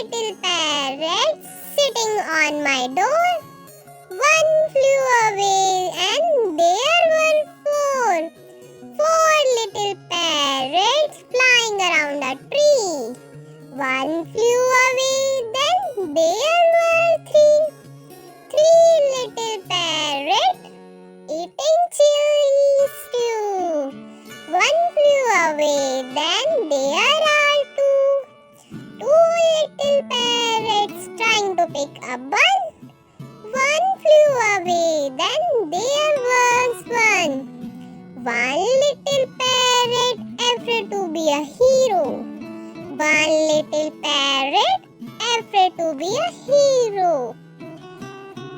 little parrots sitting on my door. One flew away and there were four. Four little parrots flying around a tree. One flew away, then there were three. Three little parrots eating chili stew. One flew away, then there are two. Two little parrots trying to pick a bun. One flew away, then there was one. One little parrot afraid to be a hero. One little parrot afraid to be a hero.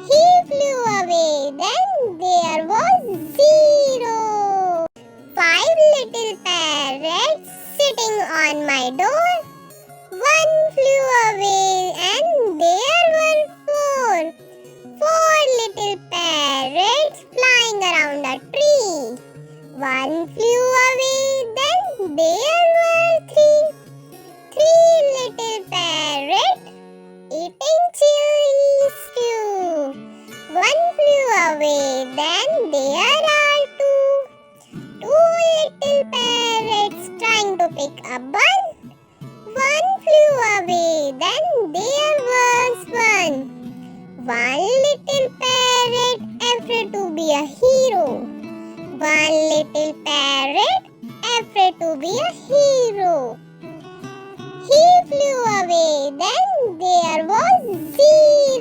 He flew away, then there was zero. Five little parrots sitting on my door. One flew away and there were four. Four little parrots flying around a tree. One flew away, then there were three. Three little parrots eating chili stew. One flew away, then there are two. Two little parrots trying to pick a bun. One flew away, then there was one. One little parrot afraid to be a hero. One little parrot afraid to be a hero. He flew away, then there was zero.